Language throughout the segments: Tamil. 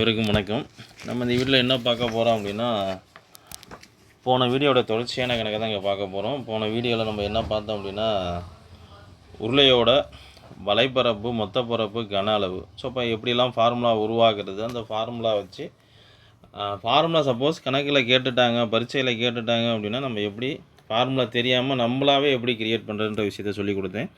இவருக்கும் வணக்கம். நம்ம இந்த வீட்டில் என்ன பார்க்க போகிறோம் அப்படின்னா, போன வீடியோட தொடர்ச்சியான கணக்கை தான் இங்கே பார்க்க போகிறோம். போன வீடியோவில் நம்ம என்ன பார்த்தோம் அப்படின்னா, உருளையோட வலைப்பரப்பு, மொத்த பரப்பு, கன அளவு. ஸோ இப்போ எப்படிலாம் ஃபார்முலா உருவாக்குறது, அந்த ஃபார்முலா வச்சு ஃபார்முலா சப்போஸ் கணக்கில் கேட்டுட்டாங்க, பரீட்சையில் கேட்டுட்டாங்க அப்படின்னா, நம்ம எப்படி ஃபார்முலா தெரியாமல் நம்மளாவே எப்படி கிரியேட் பண்ணுறதுன்ற விஷயத்த சொல்லி கொடுத்தேன்.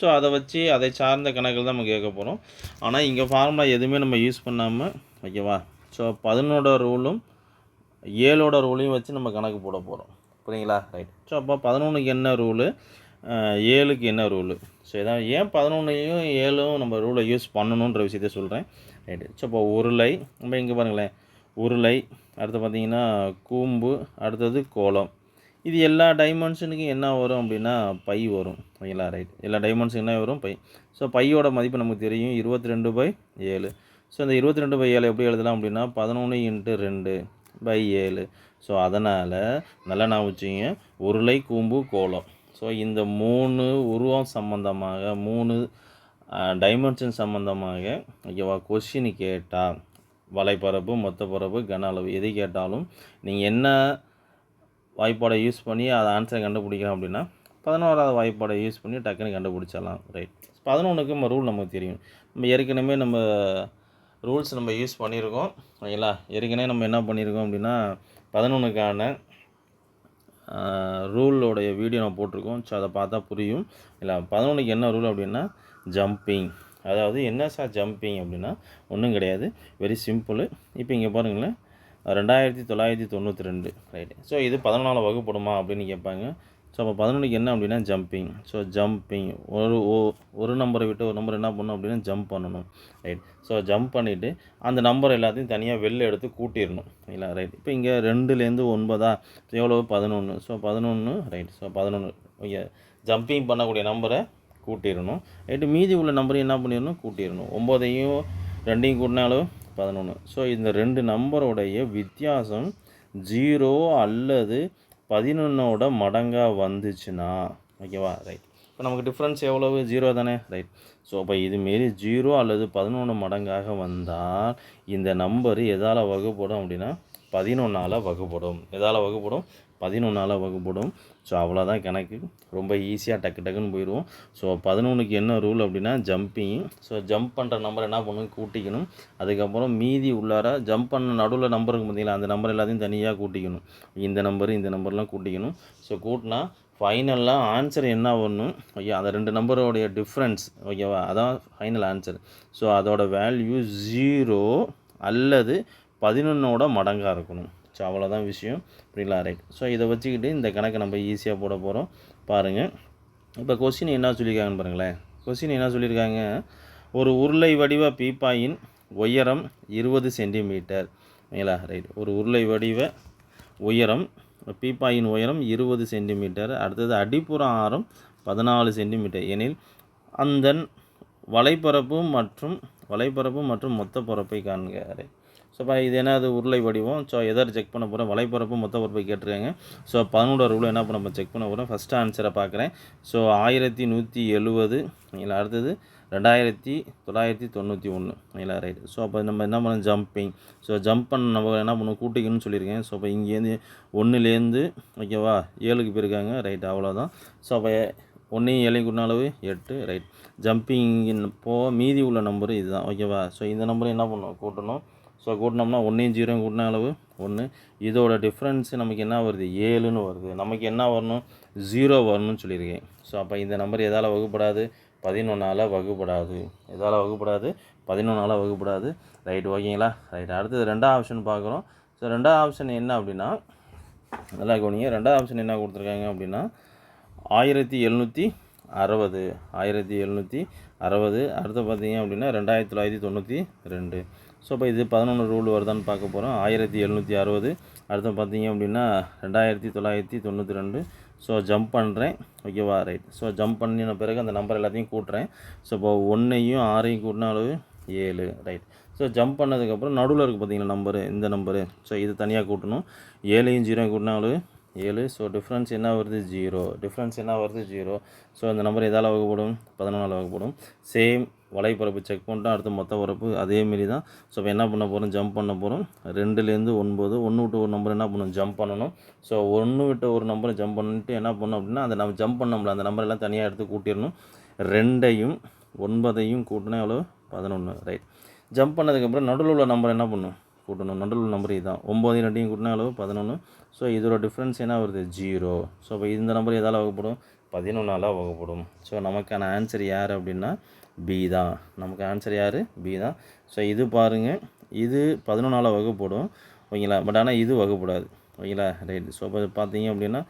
ஸோ அதை வச்சு அதை சார்ந்த கணக்கில் தான் நம்ம கேட்க போகிறோம். ஆனால் இங்கே ஃபார்முலா எதுவுமே நம்ம யூஸ் பண்ணாமல், ஓகேவா? ஸோ 11ஓட ரூலும் 7ஓட ரூலையும் வச்சு நம்ம கணக்கு போட போகிறோம். புரியுங்களா? ரைட். ஸோ அப்போ 11க்கு என்ன ரூலு, 7க்கு என்ன ரூலு, ஸோ இதான் ஏன் 11ஐயும் 7ம் நம்ம ரூலை யூஸ் பண்ணணுன்ற விஷயத்த சொல்கிறேன். ரைட்டு. ஸோ இப்போ உருளை, நம்ம இங்கே பாருங்களேன், உருளை, அடுத்து பார்த்திங்கன்னா கூம்பு, அடுத்தது கோலம். இது எல்லா டைமென்ஷனுக்கும் என்ன வரும் அப்படின்னா பை வரும். ஓகேங்களா? ரைட். எல்லா டைமென்ஷனுக்கு என்ன வரும்? பை. ஸோ பையோட மதிப்பு நமக்கு தெரியும் 22/7. ஸோ இந்த 22/7 எப்படி எழுதலாம் அப்படின்னா 11x2/7. ஸோ அதனால் நல்லா நான் வச்சுங்க, உருளை, கூம்பு, கோலம். ஸோ இந்த 3 உருவம் சம்மந்தமாக, 3 டைமென்ஷன் சம்மந்தமாக, ஓகேவா, கொஸ்டின் கேட்டால் வலைப்பரப்பு, மொத்த பரப்பு, கன அளவு எது கேட்டாலும் நீங்கள் என்ன வாய்ப்பாடை யூஸ் பண்ணி அதை ஆன்சரை கண்டுபிடிக்கிறோம் அப்படின்னா 11வது வாய்ப்பாடை யூஸ் பண்ணி டக்குன்னு கண்டுபிடிச்சிடலாம். ரைட். 11க்கு நம்ம ரூல் நமக்கு தெரியும். நம்ம ஏற்கனவே நம்ம ரூல்ஸ் நம்ம யூஸ் பண்ணியிருக்கோம். ஓகேங்களா? ஏற்கனவே நம்ம என்ன பண்ணியிருக்கோம் அப்படின்னா 11க்கான ரூலோடைய வீடியோ நான் போட்டிருக்கோம். ஸோ அதை பார்த்தா புரியும். இல்லை 11க்கு என்ன ரூல் அப்படின்னா ஜம்பிங். அதாவது என்ன சார் ஜம்பிங் அப்படின்னா ஒன்றும் கிடையாது, வெரி சிம்பிள். இப்போ இங்கே பாருங்களேன், 2992. ரைட்டு. ஸோ இது 14ஆல் வகுப்படுமா அப்படின்னு கேட்பாங்க. ஸோ அப்போ 11க்கு என்ன அப்படின்னா ஜம்பிங். ஸோ ஜம்பிங், ஒரு நம்பரை விட்டு ஒரு நம்பர் என்ன பண்ணணும் அப்படின்னா ஜம்ப் பண்ணணும். ரைட். ஸோ ஜம்ப் பண்ணிவிட்டு அந்த நம்பர் எல்லாத்தையும் தனியாக வெளில எடுத்து கூட்டிடணும். இல்லை? ரைட். இப்போ இங்கே 2லேருந்து 9 எவ்வளோ? 11. So 11. Right. So 11. Okay, jumping பண்ணக்கூடிய நம்பரை கூட்டிடணும். ரைட்டு. மீதி உள்ள நம்பரையும் என்ன பண்ணிடணும்? கூட்டிடணும். 9ஐயும் 2ஐயும் கூட்டினாலும் 11. ஸோ இந்த 2 நம்பருடைய வித்தியாசம் 0 அல்லது 11ஓட மடங்காக வந்துச்சுன்னா, ஓகேவா, ரைட். இப்போ நமக்கு டிஃப்ரென்ஸ் எவ்வளவு? 0 தானே? ரைட். ஸோ அப்போ இதுமாரி 0 அல்லது 11 மடங்காக வந்தால் இந்த நம்பர் எதால் வகுப்படும் அப்படின்னா 11ஆல் வகுப்படும். எதால் வகுப்படும்? 11ஆல் வகுப்படும். ஸோ அவ்வளோதான் கணக்கு. ரொம்ப ஈஸியாக டக்குன்னு போயிடுவோம். ஸோ 11க்கு என்ன ரூல் அப்படின்னா ஜம்பிங். ஸோ ஜம்ப் பண்ணுற நம்பர் என்ன பண்ணணும்? கூட்டிக்கணும். அதுக்கப்புறம் மீதி உள்ளார ஜம்ப் பண்ண நடுவில் நம்பருக்கு பார்த்தீங்களா, அந்த நம்பர் எல்லாத்தையும் தனியாக கூட்டிக்கணும். இந்த நம்பர்லாம் கூட்டிக்கணும். ஸோ கூட்டினா ஃபைனலாக ஆன்சர் என்ன வரணும்? ஓகே, அந்த 2 நம்பரோடைய டிஃப்ரென்ஸ், ஓகேவா, அதான் ஃபைனல் ஆன்சர். ஸோ அதோட வேல்யூ 0 அல்லது 11ஓட மடங்காக இருக்கணும். ஸோ அவ்வளோதான் விஷயம். புரியல? ரைட். ஸோ இதை வச்சுக்கிட்டு இந்த கணக்கை நம்ம ஈஸியாக போட போகிறோம். பாருங்கள், இப்போ கொஸ்டின் என்ன சொல்லியிருக்காங்கன்னு பாருங்களேன். கொஸ்டின் என்ன சொல்லியிருக்காங்க, ஒரு உருளை வடிவ பீப்பாயின் உயரம் 20 சென்டிமீட்டர். ஓகேங்களா? ரைட். ஒரு உருளை வடிவ உயரம், பீப்பாயின் உயரம் 20 சென்டிமீட்டர். அடுத்தது அடிப்புற ஆரம் 14 சென்டிமீட்டர் எனில் அந்த வலைப்பரப்பு மற்றும் மொத்த பரப்பை காண்க. ரைட். ஸோ இப்போ இது என்ன, அது உருளை வடிவம். ஸோ எதை செக் பண்ண போகிறோம்? வலைப்பரப்பு, மொத்த பரப்பை கேட்டிருக்காங்க. ஸோ 11 ரூல் என்ன பண்ண நம்ம செக் பண்ண போகிறோம்? ஃபஸ்ட்டு ஆன்சரை பார்க்குறேன். ஸோ 1170. இல்லை, அடுத்தது 2991. இல்லை, ரைட். ஸோ அப்போ நம்ம என்ன பண்ணோம்? ஜம்பிங். ஸோ ஜம்ப் பண்ண நம்ம என்ன பண்ணுவோம்? கூட்டிக்கணும்னு சொல்லியிருக்கேன். ஸோ அப்போ இங்கேருந்து 1லேருந்து, ஓகேவா, 7க்கு போயிருக்காங்க. ரைட். அவ்வளோதான். ஸோ அப்போ 1ஐயும் 7ஐயும் கூட்டின அளவு 8. ரைட். ஜம்பிங் மீதி உள்ள நம்பரு இதுதான். ஓகேவா? ஸோ இந்த நம்பரை என்ன பண்ணணும்? கூட்டணும். ஸோ கூட்டினோம்னா 1ஐயும் 0ஐயும் கூட்டின அளவு 1. இதோட டிஃப்ரென்ஸு நமக்கு என்ன வருது? 7ன்னு வருது. நமக்கு என்ன வரணும்? 0 வரணும்னு சொல்லியிருக்கேன். ஸோ அப்போ இந்த நம்பர் எதால் வகுப்படாது? 11ஆல் வகுப்படாது. எதால் வகுப்படாது? 11ஆல் வகுப்படாது. ரைட். ஓகேங்களா? ரைட். அடுத்தது 2வது ஆப்ஷன் பார்க்குறோம். ஸோ 2வது ஆப்ஷன் என்ன அப்படின்னா, நல்லா கவனிங்க, 2வது ஆப்ஷன் என்ன கொடுத்துருக்காங்க அப்படின்னா 1760. 1760. அடுத்து பார்த்தீங்க அப்படின்னா 2992. ஸோ இப்போ இது 11 ரூல் வருதான்னு பார்க்க போகிறோம். 1760. அடுத்து பார்த்தீங்க அப்படின்னா 2992. ஸோ ஜம்ப் பண்ணுறேன். ஓகேவா? ரைட். ஸோ ஜம்ப் பண்ணின பிறகு அந்த நம்பர் எல்லாத்தையும் கூட்டுறேன். ஸோ இப்போ 1ஐயும் 6ஐயும் கூட்டின அளவு 7. ரைட். ஸோ ஜம்ப் பண்ணதுக்கப்புறம் நடுவில் இருக்குது பார்த்தீங்களா நம்பரு, இந்த நம்பரு. ஸோ இது தனியாக கூட்டணும். 7ஐயும் 0ஐயும் கூட்டின அளவு 7. ஸோ டிஃப்ரென்ஸ் என்ன வருது? 0. ஸோ இந்த நம்பர் எதால் வகுப்படும்? 11ஆல் வகுப்படும். சேம் வலைப்பரப்பு செக் பண்ணிட்டோம். அடுத்து மொத்த பரப்பு அதேமாரி தான். ஸோ இப்போ என்ன பண்ண போகிறோம், ஜம்ப் பண்ண போகிறோம். 2லேருந்து 9, 1 விட்டு ஒரு நம்பர் என்ன பண்ணணும், ஜம்ப் பண்ணணும். ஸோ 1 விட்டு ஒரு நம்பரை ஜம்ப் பண்ணிட்டு என்ன பண்ணணும் அப்படின்னா, அந்த நம்ம ஜம்ப் பண்ணோம்ல அந்த நம்பரெல்லாம் தனியாக எடுத்து கூட்டிடணும். 2ஐயும் 9ஐயும் கூட்டினா எவ்வளோ, 11. ரைட். ஜம்ப் பண்ணதுக்கப்புறம் நடுவில் உள்ள நம்பர் என்ன பண்ணணும், கூட்டணும். நடுவில் உள்ள நம்பர் இதுதான். 9 2ஐயும் கூட்டினா எவ்வளோ, 11. ஸோ இதோட டிஃப்ரென்ஸ் என்ன வருது, 0. ஸோ இப்போ இந்த நம்பர் எதால் வகுப்படும், 11ஆல் வகுப்படும். ஸோ நமக்கான ஆன்சர் யார் அப்படின்னா பி தான். நமக்கு ஆன்சர் யார், பி தான். ஸோ இது பாருங்கள், இது 11ஆல் வகுப்படும் ஓகேங்களா. பட் ஆனால் இது வகுப்படாது ஓகேங்களா. ரைட். ஸோ இப்போ பார்த்தீங்க அப்படின்னா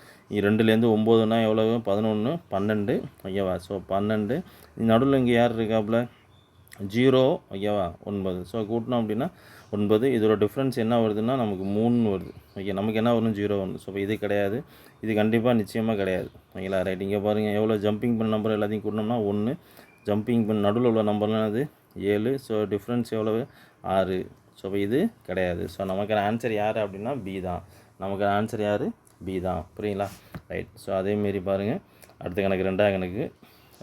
2லேருந்து 9னா எவ்வளோ, 11, 12 ஓகேவா. ஸோ 12 நடுவில் இங்கே யார் இருக்காப்புல, 0 ஓகேவா, 9. ஸோ கூட்டினோம் அப்படின்னா 9. இதோட டிஃப்ரென்ஸ் என்ன வருதுன்னா நமக்கு 3 வருது ஓகே. நமக்கு என்ன வரும், 0 வரும். ஸோ இப்போ இது கிடையாது, இது கண்டிப்பாக நிச்சயமாக கிடையாது ஓகேங்களா. ரைட். இங்கே பாருங்கள் எவ்வளோ ஜம்பிங் பண்ண நம்பர் எல்லாத்தையும் கூட்டினோம்னா 1. ஜம்பிங் பண்ண நடுவில் உள்ள நம்பர்லாம் அது 7. ஸோ டிஃப்ரென்ஸ் எவ்வளவு, 6. ஸோ இப்போ இது கிடையாது. ஸோ நமக்கான ஆன்சர் யார் அப்படின்னா பி தான். நமக்கான ஆன்சர் யார், பி தான். புரியுங்களா. ரைட். ஸோ அதேமாரி பாருங்கள் அடுத்த கணக்கு 2ஆம் கணக்கு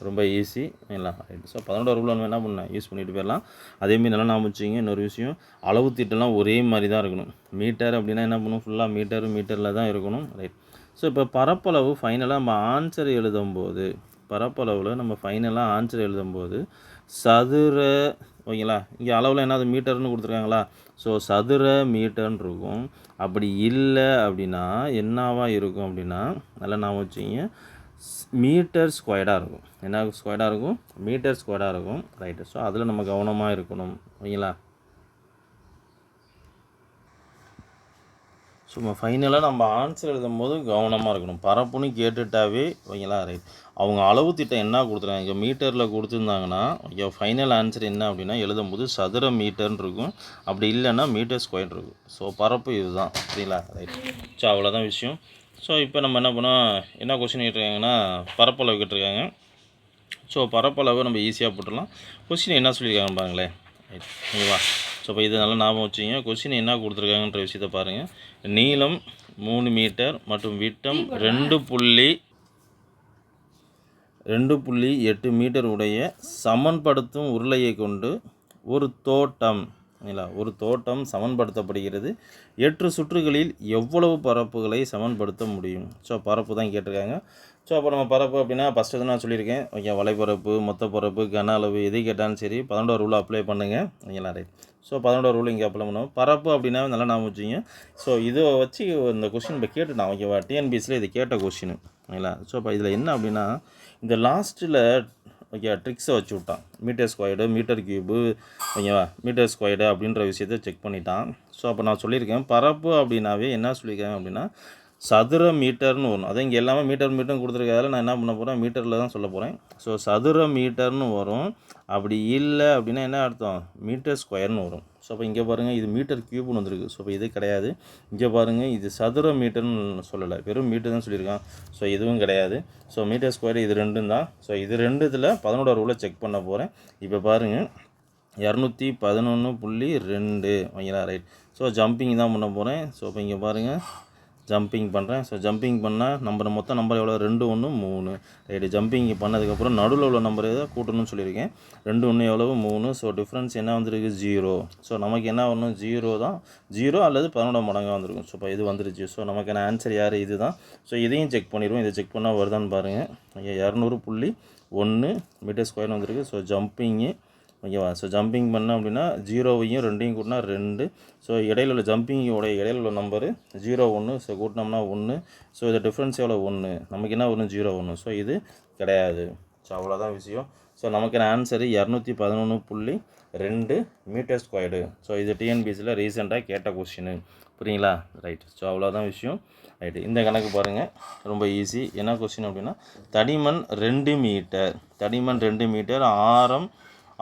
ரொம்ப ஈஸி இல்லைங்களா. ரைட். ஸோ 11 ரூல் நம்ம என்ன பண்ணலாம், யூஸ் பண்ணிட்டு போயிடலாம். அதேமாரி நல்லா நான் வச்சுங்க. இன்னொரு விஷயம், அளவு திட்டெல்லாம் ஒரே மாதிரி தான் இருக்கணும். மீட்டர் அப்படின்னா என்ன பண்ணணும், ஃபுல்லாக மீட்டரில் தான் இருக்கணும். ரைட். ஸோ இப்போ பரப்பளவு ஃபைனலாக நம்ம ஆன்சர் எழுதும்போது, பரப்பளவில் நம்ம ஃபைனலாக ஆன்சர் எழுதும்போது சதுர ஓகேங்களா. இங்கே அளவில் என்னது மீட்டர்னு கொடுத்துருக்காங்களா. ஸோ சதுர மீட்டர்னு இருக்கும். அப்படி இல்லை அப்படின்னா என்னவா இருக்கும் அப்படின்னா, நல்லா நான் வச்சுங்க, மீட்டர் ஸ்கொயர்டாக இருக்கும். என்ன ஸ்கொயர்டாக இருக்கும், மீட்டர் ஸ்கொயர்டாக இருக்கும். ரைட்டு. ஸோ அதில் நம்ம கவனமாக இருக்கணும் ஓகேங்களா. ஸோ ஃபைனலாக நம்ம ஆன்சர் எழுதும்போது கவனமாக இருக்கணும். பரப்புன்னு கேட்டுட்டாவே ஓகேங்களா. ரைட். அவங்க அளவு திட்டம் என்ன கொடுத்துருக்காங்க, இங்கே மீட்டரில் கொடுத்துருந்தாங்கன்னா ஓகே, ஃபைனல் ஆன்சர் என்ன அப்படின்னா எழுதும்போது சதுர மீட்டர்னு இருக்கும். அப்படி இல்லைன்னா மீட்டர் ஸ்கொயர் இருக்கும். ஸோ பரப்பு இதுதான் சரிங்களா. ரைட். ஸோ அவ்வளோதான் விஷயம். ஸோ இப்போ நம்ம என்ன பண்ணோம், என்ன கொஸ்டின் கேட்டிருக்காங்கன்னா பரப்பளவு கேட்டிருக்காங்க. ஸோ பரப்பளவு நம்ம ஈஸியாக போட்டுடலாம். கொஸ்டின் என்ன சொல்லியிருக்காங்க பாருங்களேன். ரைட். ஓகேவா. ஸோ இப்போ இது நல்லா ஞாபகம் வச்சுங்க. கொஸ்டின் என்ன கொடுத்துருக்காங்கன்ற விஷயத்தை பாருங்கள். நீளம் 3 மீட்டர் மற்றும் விட்டம் 2.8 மீட்டர் உடைய சமன்படுத்தும் உருளையை கொண்டு ஒரு தோட்டம் ஒரு தோட்டம் சமன்படுத்தப்படுகிறது. 8 சுற்றுகளில் எவ்வளவு பரப்புகளை சமன்படுத்த முடியும். ஸோ பரப்பு தான் கேட்டிருக்காங்க. ஸோ அப்போ நம்ம பரப்பு அப்படின்னா ஃபஸ்ட்டு நான் சொல்லியிருக்கேன் ஓகே, வலைப்பரப்பு, மொத்த பரப்பு, கன அளவு எது கேட்டாலும் சரி 11 ரூல் அப்ளை பண்ணுங்கள் ஓகேங்களா. ரைட். ஸோ 11 ரூல் இங்கே அப்ளை பண்ணுவோம். பரப்பு அப்படின்னா நல்லா நான் வச்சுங்க. ஸோ இதை வச்சு இந்த கொஸ்டின் இப்போ கேட்டுட்டான் ஓகேவா. டிஎன்பிஎஸ்சியில் இது கேட்ட கொஸ்டின் ஓகேங்களா. ஸோ இப்போ இதில் என்ன அப்படின்னா இந்த லாஸ்ட்டில் ஓகே ட்ரிக்ஸை வச்சு விட்டான். மீட்டர் ஸ்கொயர்டு, மீட்டர் கியூபு ஓகேவா, மீட்டர் ஸ்கொயர்டு அப்படின்ற விஷயத்தை செக் பண்ணிட்டான். ஸோ அப்போ நான் சொல்லியிருக்கேன் பரப்பு அப்படின்னாவே என்ன சொல்லியிருக்கேன் அப்படின்னா சதுர மீட்டர்னு வரும். அதை இங்கே எல்லாமே மீட்டர்னு கொடுத்துருக்காதால நான் என்ன பண்ண போகிறேன், மீட்டரில் தான் சொல்ல போகிறேன். ஸோ சதுர மீட்டர்னு வரும். அப்படி இல்லை அப்படின்னா என்ன அர்த்தம், மீட்டர் ஸ்கொயர்னு வரும். ஸோ அப்போ இங்கே பாருங்கள் இது மீட்டர் கியூப்னு வந்துருக்கு. ஸோ இப்போ இது கிடையாது. இங்கே பாருங்கள் இது சதுர மீட்டர்னு சொல்லலை, வெறும் மீட்டர் தான் சொல்லியிருக்கான். ஸோ இதுவும் கிடையாது. ஸோ மீட்டர் ஸ்கொயர் இது ரெண்டும் தான். ஸோ இது ரெண்டுத்தில் 11 ரூலை செக் பண்ண போகிறேன். இப்போ பாருங்கள் 211.2 ஓகேங்களா. ரைட். ஸோ ஜம்பிங் தான் பண்ண போகிறேன். ஸோ இப்போ இங்கே பாருங்கள் ஜம்பிங் பண்ணுறேன். ஸோ ஜம்பிங் பண்ணால் மொத்த நம்பர் எவ்வளோ, 2 1 3. ரைட்டு. ஜம்பிங் பண்ணதுக்கப்புறம் நடுவில் உள்ள நம்பர் எதாவது கூட்டணும்னு சொல்லியிருக்கேன். 2 1 எவ்வளவு, 3. ஸோ டிஃப்ரென்ஸ் என்ன வந்திருக்கு, 0. ஸோ நமக்கு என்ன வரணும், 0 தான். 0 அல்லது 11 மடங்காக வந்திருக்கும். ஸோ இப்போ இது வந்துருச்சு. ஸோ நமக்கான ஆன்சர் யார், இது தான். ஸோ இதையும் செக் பண்ணிடுவோம். இதை செக் பண்ணால் வருதான்னு பாருங்கள். 200.1 மீட்டர் ஸ்கொயர் வந்திருக்கு. ஸோ ஜம்பிங்கு ஓகேவா. ஸோ ஜம்பிங் பண்ணோம் அப்படின்னா 0வையும் 2ஐயும் கூட்டினா 2. ஸோ இடையில உள்ள ஜம்பிங்கோடைய இடையில உள்ள நம்பரு 0 1. ஸோ கூட்டினோம்னா 1. ஸோ இது டிஃப்ரென்ஸ் எவ்வளோ, 1. நமக்கு என்ன வரும், 0 1. ஸோ இது கிடையாது. ஸோ அவ்வளோதான் விஷயம். ஸோ நமக்கு ஆன்சரு 211.2 மீட்டர் ஸ்கொயர்டு. ஸோ இது டிஎன்பிஎஸ்சியில் ரீசெண்டாக கேட்ட கொஸ்டின். புரியுங்களா. ரைட். ஸோ அவ்வளோதான் விஷயம். ரைட்டு. இந்த கணக்கு பாருங்கள் ரொம்ப ஈஸி. என்ன கொஸ்டின் அப்படின்னா தடிமன் 2 மீட்டர், தடிமன் 2 மீட்டர், ஆரம்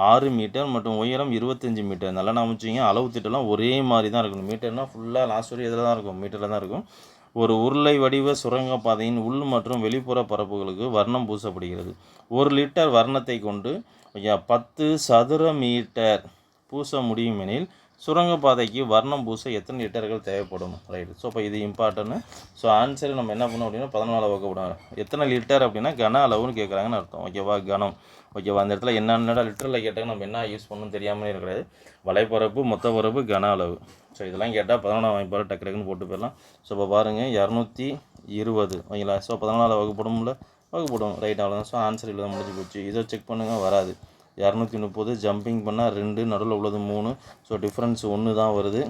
6 மீட்டர் மற்றும் உயரம் 25 மீட்டர். நல்லா நான் வச்சுங்க. அளவு திட்டம்லாம் ஒரே மாதிரி தான் இருக்கணும். மீட்டர்னால் ஃபுல்லாக லாஸ்ட் வரை இதில் தான் இருக்கும், மீட்டரில் தான் இருக்கும். ஒரு உருளை வடிவ சுரங்கப்பாதையின் உள் மற்றும் வெளிப்புற பரப்புகளுக்கு வர்ணம் பூசப்படுகிறது. 1 லிட்டர் வர்ணத்தை கொண்டு 10 சதுர மீட்டர் பூச முடியும் எனில் சுரங்கப்பாதைக்கு வர்ணம் பூச எத்தனை லிட்டர்கள் தேவைப்படும்? ரைட். ஸோ இப்போ இது இம்பார்ட்டன்ட். ஸோ ஆன்சர் நம்ம என்ன பண்ணோம் அப்படின்னா 14 வகுப்படும். எத்தனை லிட்டர் அப்படின்னா கன அளவுன்னு கேட்குறாங்கன்னு அர்த்தம். ஓகேவா? கனம். ஓகேவா? அந்த இடத்துல என்னென்ன லிட்டரில் கேட்டாங்க நம்ம என்ன யூஸ் பண்ணணும் தெரியாமலே இருக்கிறது. வலைப்பரப்பு, மொத்த பரப்பு, கன அளவு. ஸோ இதெல்லாம் கேட்டால் 14 வாய்ப்பாடு டக்கு டக்குன்னு போட்டு போயிடலாம். ஸோ இப்போ பாருங்கள் 220 ஓகேங்களா? ஸோ 14 வகுப்படும்ல வகுப்படும். ரைட். அவ்வளோதான். ஸோ ஆன்சர் இல்லை முடிஞ்சு போச்சு. இதை செக் பண்ணுங்கள், வராது. 230 ஜம்பிங் பண்ணால் 2, நடுவில் உள்ளது 3. ஸோ டிஃப்ரென்ஸ் 1 தான் வருது.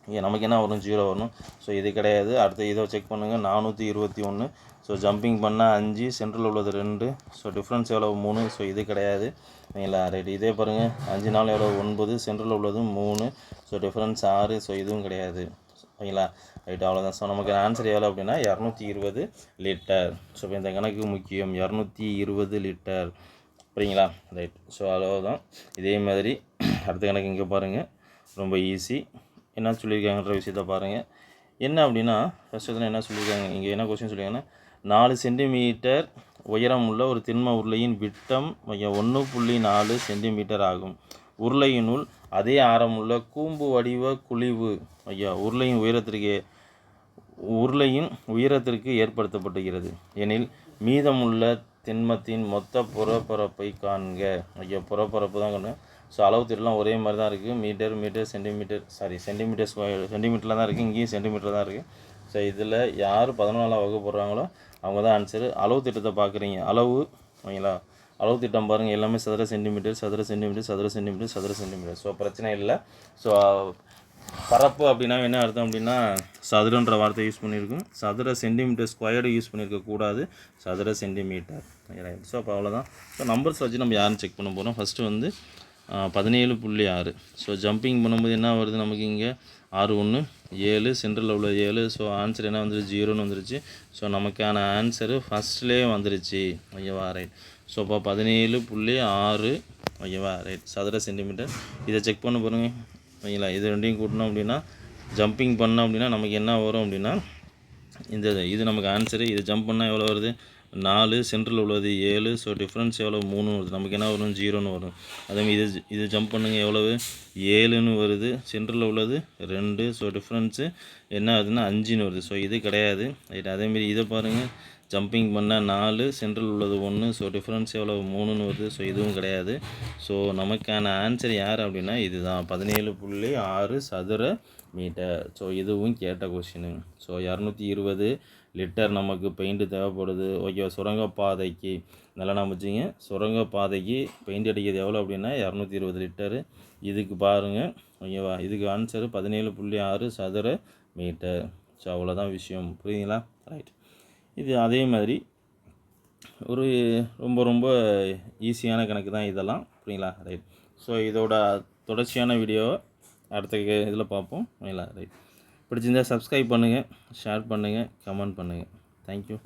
இங்கே நமக்கு என்ன வரும்? 0 வரணும். ஸோ இது கிடையாது. அடுத்து இதை செக் பண்ணுங்கள். 421. ஸோ ஜம்பிங் பண்ணால் 5, சென்ட்ரல் உள்ளது 2. ஸோ டிஃப்ரென்ஸ் எவ்வளோ? 3. ஸோ இது கிடையாது. ஓகேங்களா? ரைட். இதே பாருங்கள் 5 நாள் எவ்வளோ? 9, சென்ட்ரல் உள்ளது 3. So difference 6. ஸோ இதுவும் கிடையாது. ஓகேங்களா? ரைட். அவ்வளோதான். ஸோ நமக்கு ஆன்சர் எவ்வளோ அப்படின்னா 220 லிட்டர். ஸோ இப்போ இந்த கணக்கு முக்கியம். 220 லிட்டர். புரியுங்களா? ரைட். ஸோ அவ்வளோதான். இதே மாதிரி அடுத்த கணக்கு இங்கே பாருங்கள், ரொம்ப ஈஸி. என்ன சொல்லியிருக்காங்கன்ற விஷயத்த பாருங்கள். என்ன அப்படின்னா ஃபஸ்ட்டு இதில் என்ன சொல்லியிருக்காங்க, இங்கே என்ன கொஸ்டின் சொல்லியிருக்காங்கன்னா 4 சென்டிமீட்டர் உயரம் உள்ள ஒரு திண்ம உருளையின் விட்டம் 1.4 சென்டிமீட்டர் ஆகும். உருளையினுள் அதே ஆரமுள்ள கூம்பு வடிவ குழிவு உருளையின் உயரத்திற்கு ஏற்படுத்தப்படுகிறது எனில் மீதமுள்ள திண்மத்தின் மொத்த புறப்பரப்பை காண்க. புறப்பரப்பு தான் கண்டு. ஸோ அளவு திட்டலாம் ஒரே மாதிரி தான் இருக்குது. மீட்டர் சென்டிமீட்டர் ஸ்கொயர் சென்டிமீட்டரில் தான் இருக்குது. இங்கேயும் சென்டிமீட்டர் தான் இருக்குது. ஸோ இதில் யார் 14 வகுப்பு போடுறாங்களோ அவங்க தான் ஆன்சரு. அளவு திட்டத்தை பார்க்குறீங்க. அளவு ஓகேங்களா? அளவு திட்டம் பாருங்கள், எல்லாமே சதுர சென்டிமீட்டர். ஸோ பிரச்சனை இல்லை. ஸோ பரப்பு அப்படின்னா என்ன அர்த்தம் அப்படின்னா சதுரன்ற வார்த்தை யூஸ் பண்ணியிருக்கோம். சதுர சென்டிமீட்டர் ஸ்கொயர்டு யூஸ் பண்ணியிருக்கக்கூடாது, சதுர சென்டிமீட்டர். ஸோ அப்போ அவ்வளோதான். ஸோ நம்பர்ஸ் வச்சு நம்ம யாருன்னு செக் பண்ண போகிறோம். ஃபஸ்ட்டு வந்து 17.6. ஸோ ஜம்பிங் பண்ணும்போது என்ன வருது நமக்கு? இங்கே 6 1 7, சென்ட்ரலில் உள்ள 7. ஸோ ஆன்சர் என்ன வந்துருச்சு? 0ன்னு வந்துருச்சு. ஸோ நமக்கான ஆன்சரு ஃபஸ்ட்லேயே வந்துருச்சு. ஓகேவா? ரைட். ஸோ அப்போ 17.6 ஓகேவா? ரைட். சதுர சென்டிமீட்டர். இதை செக் பண்ண பாருங்கள். ஓகேங்களா? இது ரெண்டையும் கூட்டணும் அப்படின்னா ஜம்பிங் பண்ணோம் அப்படின்னா நமக்கு என்ன வரும் அப்படின்னா இது நமக்கு ஆன்சரு. இது ஜம்ப் பண்ணால் எவ்வளோ வருது? 4, சென்ட்ரல் உள்ளது 7. ஸோ டிஃப்ரென்ஸ் எவ்வளோ? 3 வருது. நமக்கு என்ன வரும்? 0ன்னு வரும். அதேமாதிரி இது ஜம்ப் பண்ணுங்கள், எவ்வளவு? 7ன்னு வருது. சென்ட்ரலில் உள்ளது 2. ஸோ டிஃப்ரென்ஸு என்ன ஆகுதுன்னா 5ன்னு வருது. ஸோ இது கிடையாது. ரைட். அதேமாரி இதை பாருங்கள், ஜம்பிங் பண்ணால் 4, சென்ட்ரல் உள்ளது 1. ஸோ டிஃப்ரென்ஸ் எவ்வளோ? 3ன்னு வருது. ஸோ இதுவும் கிடையாது. ஸோ நமக்கான ஆன்சர் யார் அப்படின்னா இதுதான், 17.6 சதுர மீட்டர். ஸோ இதுவும் கேட்ட கொஷினு. ஸோ 220 லிட்டர் நமக்கு பெயிண்ட்டு தேவைப்படுது. ஓகேவா? சுரங்கப்பாதைக்கு நல்லா நம்ம வச்சுங்க. சுரங்கப்பாதைக்கு பெயிண்ட் அடிக்கிறது எவ்வளோ அப்படின்னா 220 லிட்டரு. இதுக்கு பாருங்கள். ஓகேவா? இதுக்கு ஆன்சரு 17.6 சதுர மீட்டர். ஸோ அவ்வளோதான் விஷயம். புரியுதுங்களா? ரைட். இது அதே மாதிரி ஒரு ரொம்ப ஈஸியான கணக்கு தான் இதெல்லாம். புரியுங்களா? ரைட். ஸோ இதோட தொடர்ச்சியான வீடியோ அடுத்த இதில் பார்ப்போம். ஓகேங்களா? ரைட். பிடிச்சிருந்தால் சப்ஸ்கிரைப் பண்ணுங்கள், ஷேர் பண்ணுங்கள், கமெண்ட் பண்ணுங்கள். தேங்க்யூ.